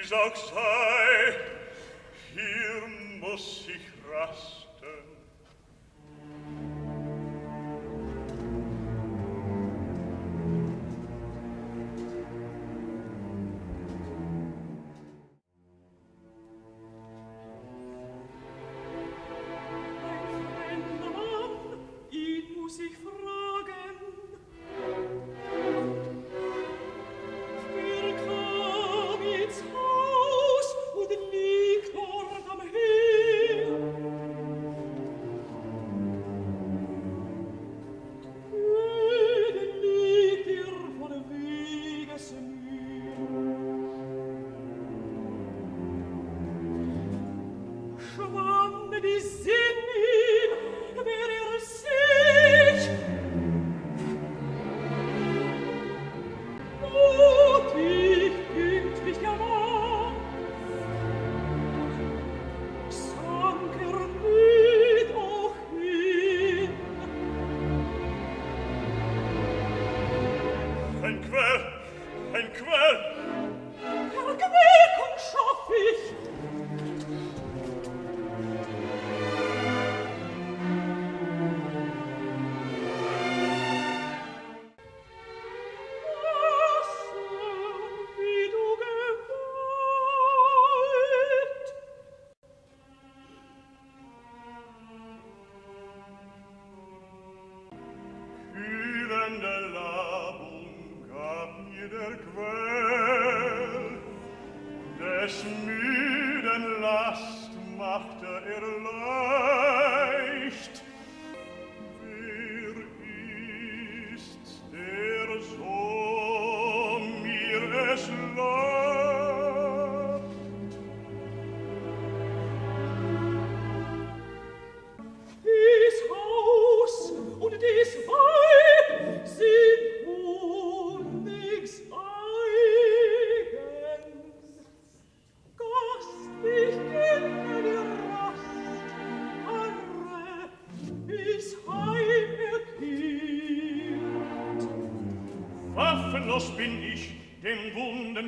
Wie's auch sei, hier muss ich rasten.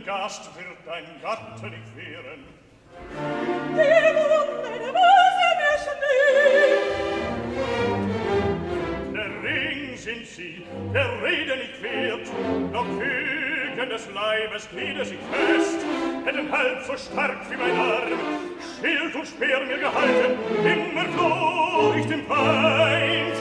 Gast wird dein Gatte nicht wehren. Der Wunder, der Ring sind sie, der Rede nicht wert, doch Fügen des Leibes glieder sich fest, hätten halb so stark wie mein Arm, Schild und Speer mir gehalten, immer floh ich dem Feind.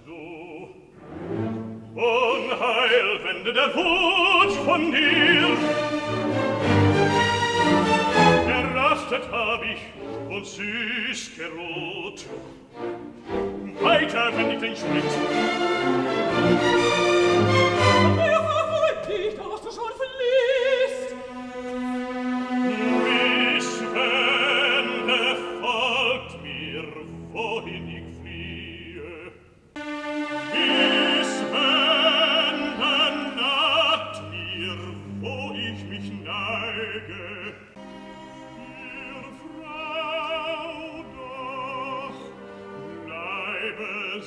Du Unheil wende der Wut von dir. Gerastet hab ich und süß geruht. Weiter wend ich den Schritt. Wer verfolgt dich, da was du schon verliest? Miss Wende folgt mir, wohin ich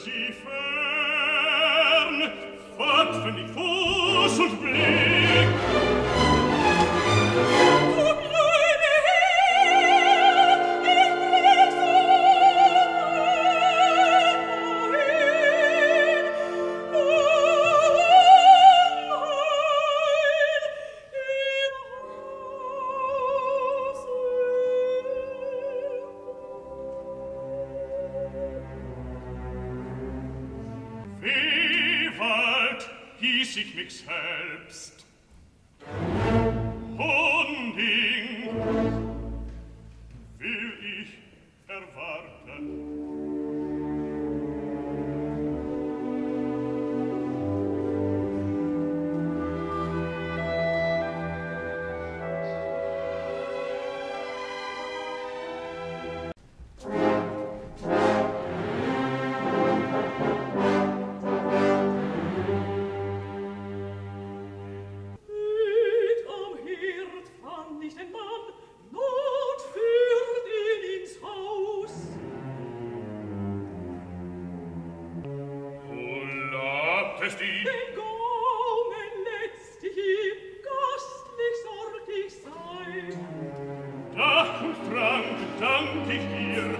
sie fern, fort wenn ich Fuß und Blick. Du bleibe her, ich will hieß ich mich selbst. Hunding, dank ich dir,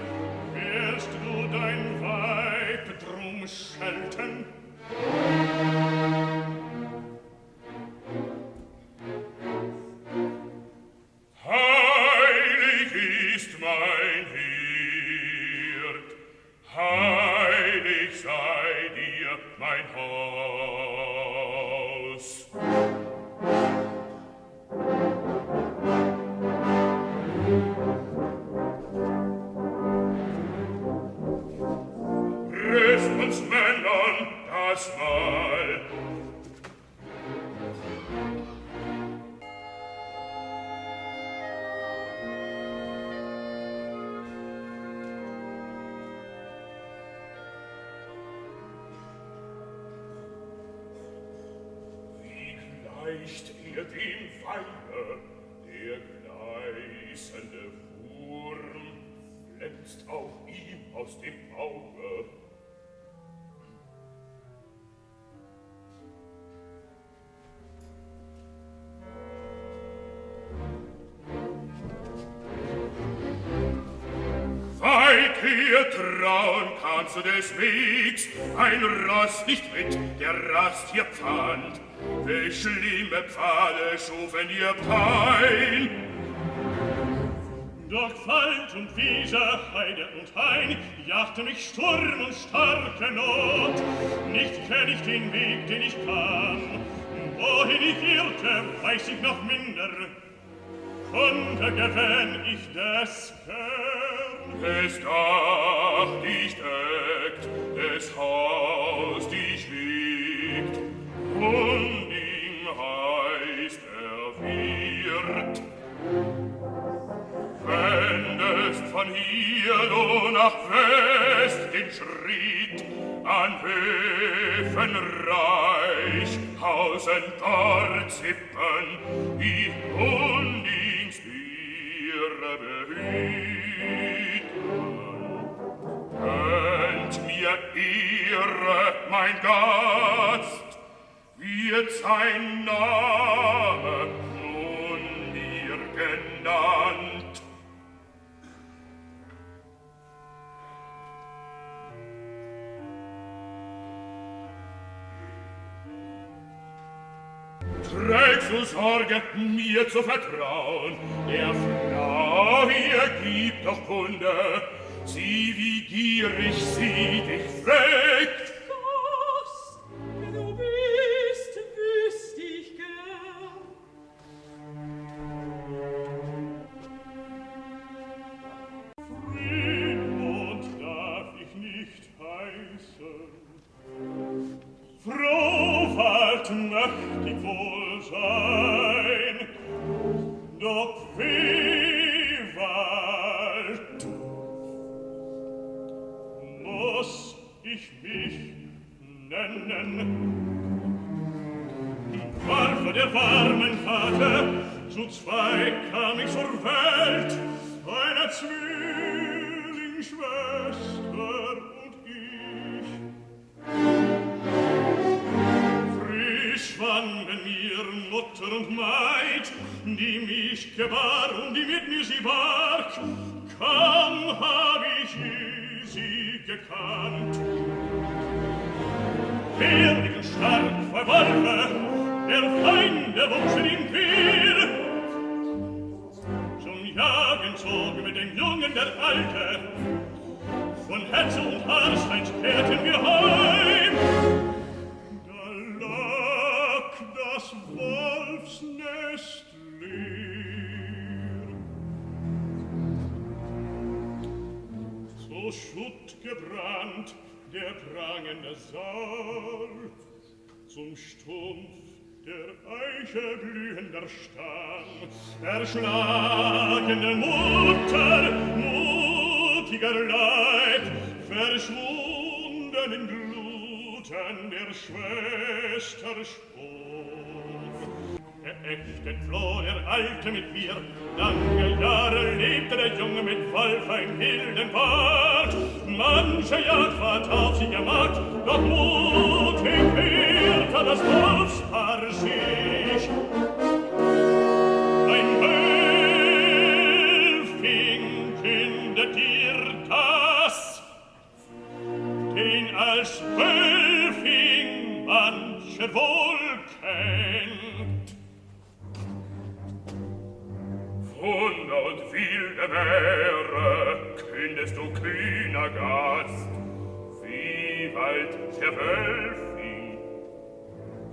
wirst du dein Weib drum schelten? Heilig ist mein Hirt, heilig sei dir mein Haus. Rüst uns Männern das Mahl. Gleicht ihr dem Weibe, der gleißende Wurm glänzt auch ihm aus dem Auge. Weit ihr trauen kannst du des Wegs, ein Ross nicht mit, der Rast hier pfand. Welch schlimme Pfade schufen ihr Pein! Durch Wald und Wiese, Heide und Hain jagte mich Sturm und starke Not. Nicht kenn ich den Weg, den ich kam. Wohin ich irrte, weiß ich noch minder. Konnte gewänn ich des gern. Es Dach dich deckt, es Haus dich wiegt, und ihm heißt Wirt. Wendest von hier du nach West den Schritt, an Höfen reich, Hausen dort Zippen, wie Hundings ihre behüten. Könnt mir Ehre, mein Gast, wird sein Name nun mir genannt. Trägst du Sorge, mir zu vertrauen, der Frau hier gibt doch Kunde, sieh, wie gierig sie dich fragt. Das, du bist, wüsst ich gern. Friedmund darf ich nicht heißen, Frohwald möcht ich wohl sein, doch Wehwald muss ich mich nennen. War vor der warmen Vater, zu zwei kam ich zur Welt, eine Zwillingsschwester und ich. Frisch schwangen mir Mutter und Maid, die mich gebar und die mit mir sie barg, kaum hab ich sie gekannt. Herrlich und stark verwarfe, der Feinde wuchsen ihm quer. Zum Jagen zog mit dem Jungen der Alte, von Herz und Haarsteins kehrten wir heim. Da lag das Wolfsnest leer. So Schutt gebrannt der prangende Saal, zum Stumpf der Eiche blühender Stamm, erschlagene Mutter, mutiger Leib, verschwunden in Gluten der Schwester Spur. Geächtet floh der Alte mit mir, lange Jahre lebte der Junge mit Wolf ein wilden Bart. Manche Jagd ward auf sie gemacht, doch mutig wehrte das Wolfspaar sich. Ein Wölf ging in der Güte wohl kennt. Wunder und wilde Meere kündest du, kühner Gast, wie weit der Wölfin.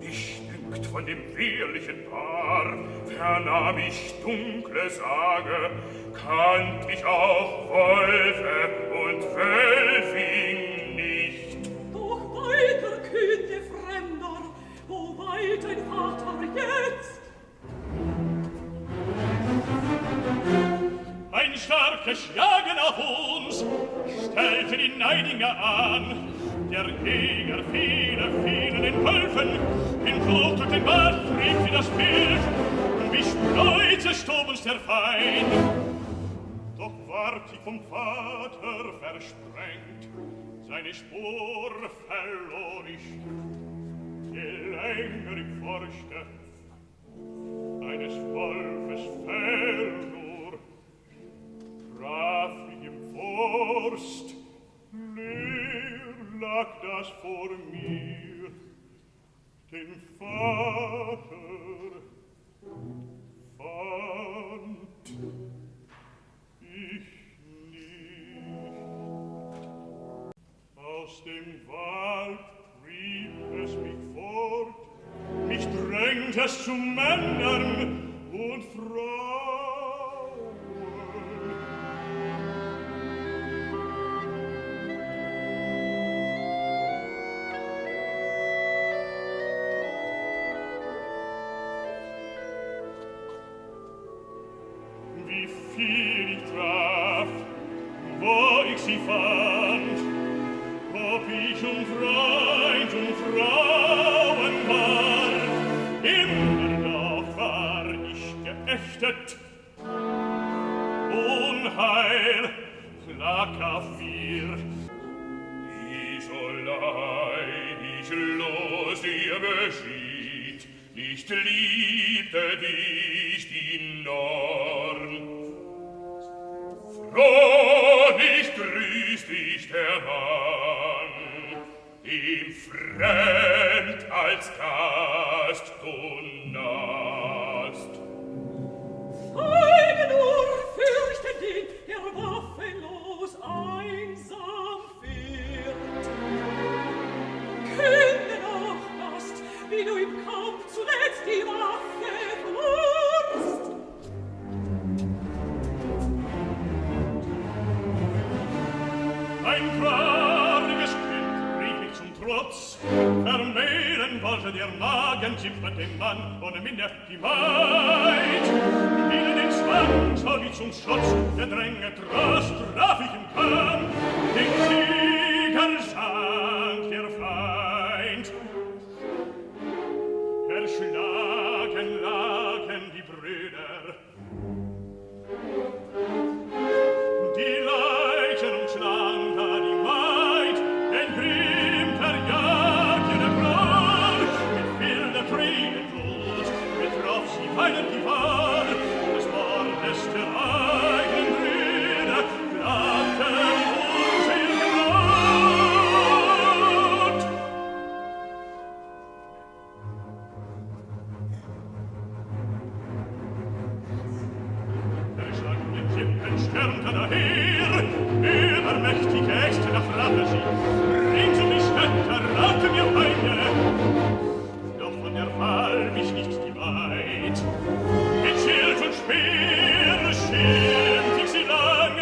Mich dünkt von dem wehrlichen Paar, vernahm ich dunkle Sage, kannt ich auch Wölfe und Wölfin nicht. Doch weiter künde Fremder, wo weit ein Vater jetzt? Ein starkes Jagen auf uns stellte die Neidinger an. Der Jäger fielen den Wölfen, in Blut und den Bart trieb wie das Bild, wie Spreuze stob uns der Feind. Doch ward ich vom Vater versprengt, seine Spur verlor ich. Je länger ich forschte, eines Wolfes Fell nur, traf ich im Forst, leer lag das vor mir, den Vater fand ich nicht. Aus dem Wald trieb es mich fort, mich drängt es zu Männern und Frauen. Wie viel ich traf, wo ich sie fand, ob ich Freund und Frauen war, immer noch war ich geächtet. Unheil lag auf mir. Wie so leid ich los dir beschied, nicht liebte dich die Norn. Froh nicht grüßt dich der Mann, ihm fremd als Gast du nahst. Zeuge nur, fürchte den, der waffenlos einsam fährt. Künde noch, Gast, wie du im Kampf zuletzt die Waffe verlorst. Ein trauriges Kind rief mich zum Trotz, vermehren wollte der Magen, zippert dem Mann ohne minder die Maid. In den Zwang soll ich zum Schutz, gedränget Rost, traf ich im Kampf, den Sieger sank der Feind. Erschlagen lagen die Brüder, die Leichen umschlang da die Maid, den Grimm verjagt jene Frau, mit wilder Tränenblut betroff sie weinend die Wahl, des Mordes der eigenen Brüder, klagte unsel'ge Not. Der schlagende Kippen stürmte daher, übermächtig ächzte nach Rache sie, rings um die Stöcker ragte mir Feinde, doch von der Wahl mich nicht die Maid. Mit Schild und Speer schirmt ich sie lang,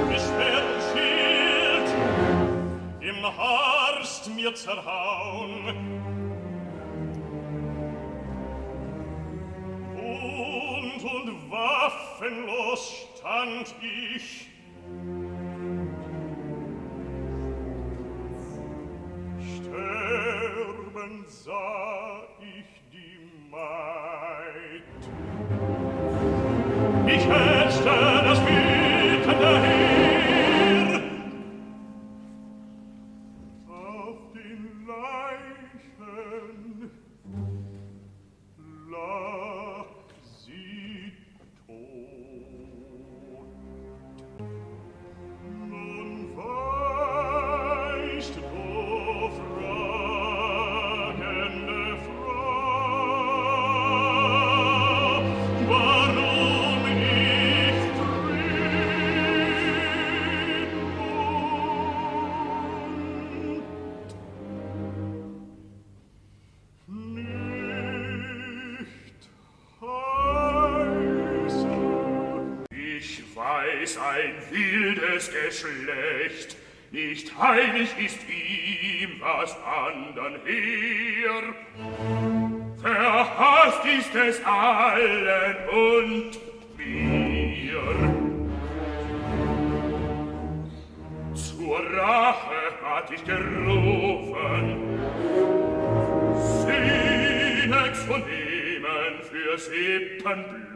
mit Speer und Schild im Horst mir zerhauen. Und waffenlos stand ich. Sterben sah ich die Maid. Ich hetzte das wütende Heer. Auf den Leichen lag sie tot. Nun weißt du, Frau, weiß ein wildes Geschlecht, nicht heilig ist ihm, was andern her. Verhasst ist es allen und mir. Zur Rache hat ich gerufen, Synex von nehmen für Sippenblut.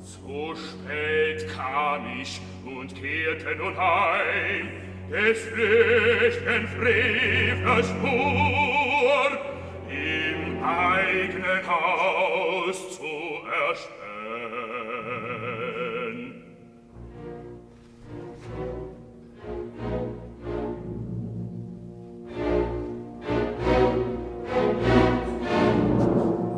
So spät kam ich und kehrte nun heim, des flüchten Frevlers Spur im eigenen Haus zu erspähen.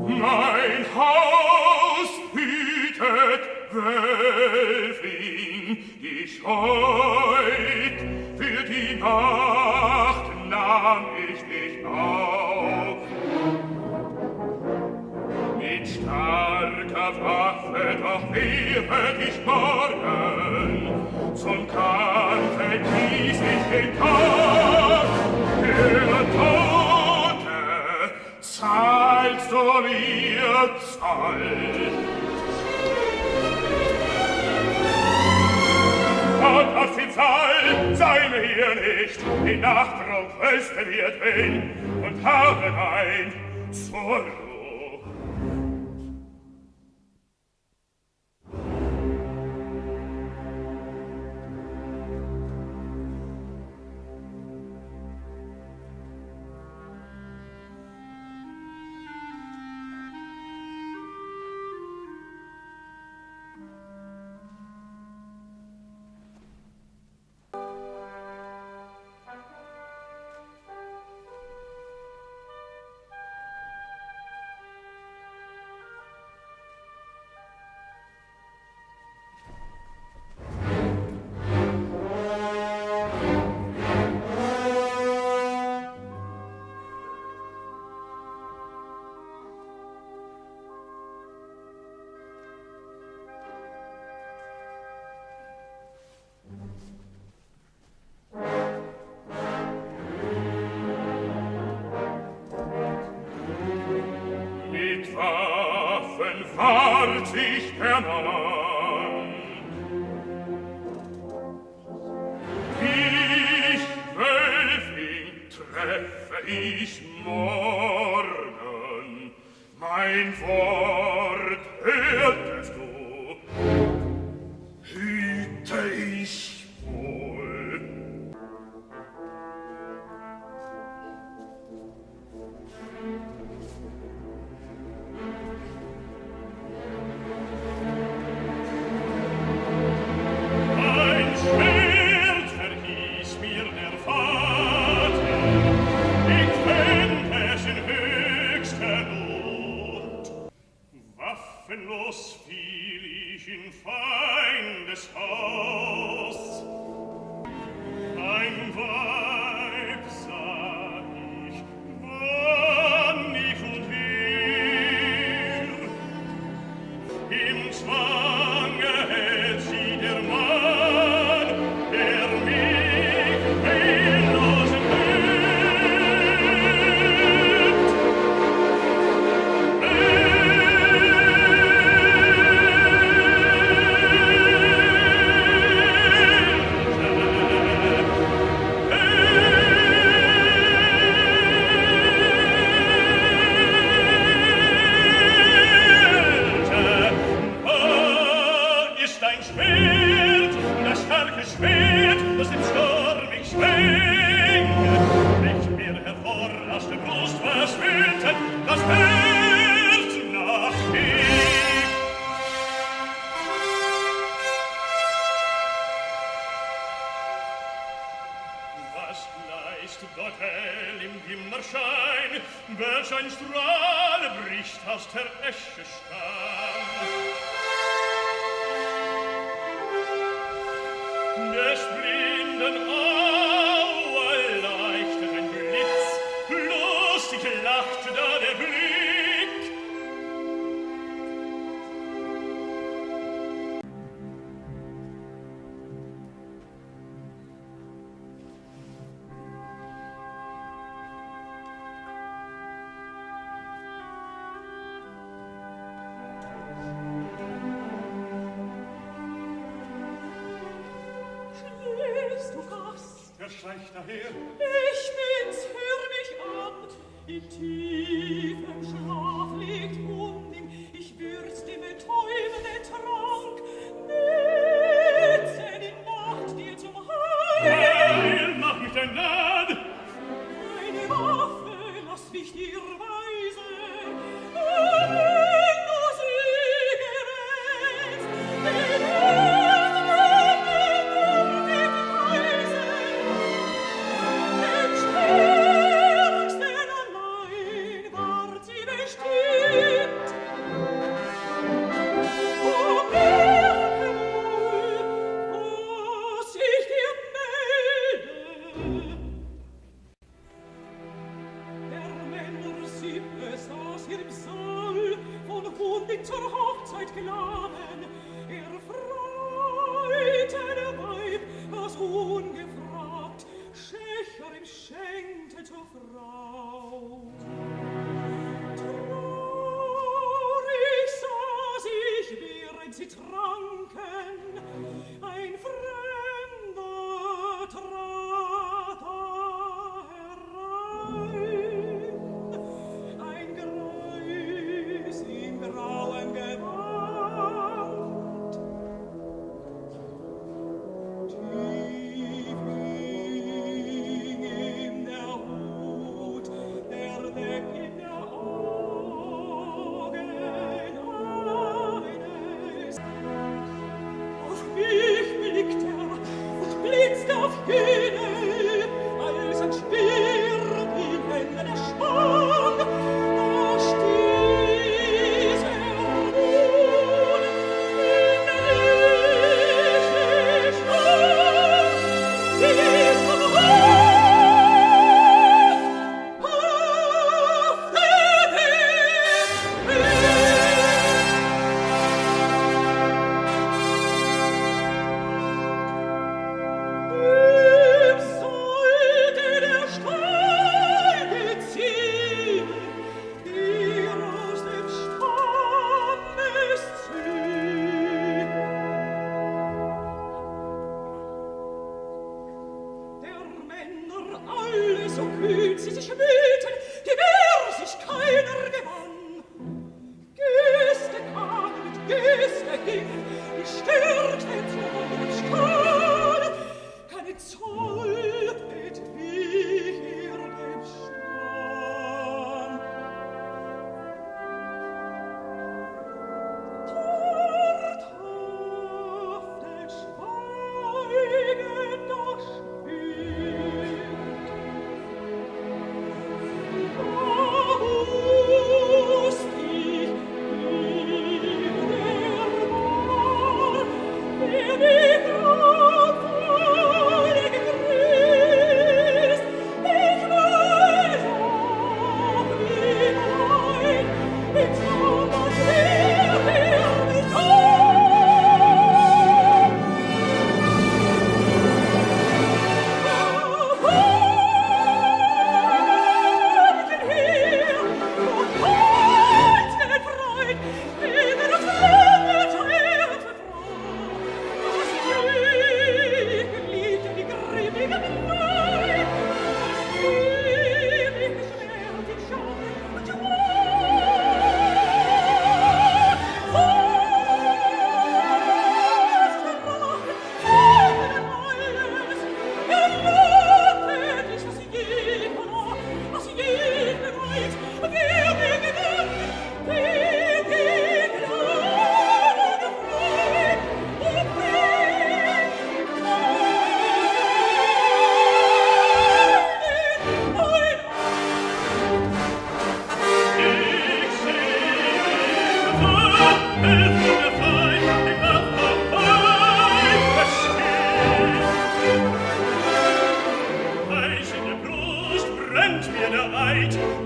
Mein Haus hütet Wölfing, die scheut, für die Nacht nahm ich dich auf. Mit starker Waffe doch wehret ich morgen, zum Kampfe ließ ich den Tag, der Tote zahlt so mir zahlt. Und auf den Saal sei mir hier nicht, die Nachtruhe wüsste wird wen und haben ein zur Ruhe. Ich Mann. Ich Wölfing treffe ich morgen, mein Wort hörtest du, hüte ich wohl. Waffenlos fiel ich in Feindes Haus. Ein Weib sah ich, wann ich und hier. Im Zwange hält sie der Mann, der mich heillosen welch ein Strahl bricht aus der Esche Stern. Des blinden Auge leuchtet ein Blitz, lustig lacht da der Blick. schleicht daher? Ich bin's, hör mich an. In tiefem Schlaf liegt Hunding, ich würz dem betäubende Trank, nützen in Nacht dir zum Heil. Mach mich dein Gnad! Meine Waffe lass mich dir weisen, wenn du sie gerätst, den Erden dich preisen, den Stärksten allein ward sie bestimmt. O merke wohl, was ich dir melde. Der Männer Sippe saß hier im Saal, von Hunding zur Hochzeit geladen. Er freute der Weib, was ungefragt, Schächer ihm schenkte zur Frau. Traurig sah sich, während sie tranken, ein Fremder trat da herein, ein Greis im grauen Gewand. Tief hing ihm der Hut, der Deck in der Augen eines. Auf mich blickt und blitzt auf jene, als ein Speer gegen der Schwang. Da stieß nun in Lichte Schlaf, dies vom Hof auf den Himmel. Sollte der Stein ziehen, dir aus dem Stammes ziehen. Der Männer alle so kühn sie sich mühten, die Wehr sich keiner gewann. Gäste kamen und Gäste gingen, die stürmten zu dem Stahl. Keine Zoll entwich ihr dem Stand. Dort haftet schweigend das Spiel. Da wusst ich, wie der Mann, wer die Grabfeuer gegrüßt. Ich weiß auch, wie mein, mit Thomas wer mich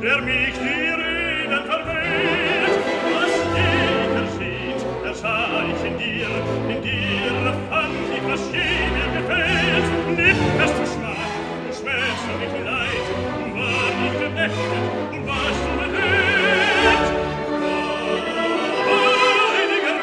der mich die Reden verwehrt. Was jeder sieht, das sah ich in dir fand ich, was jener gefällt. Nimm es zu Schmach, du schwärst und nicht Leid, war nicht geächtet und warst du bedeckt. Heiliger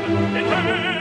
in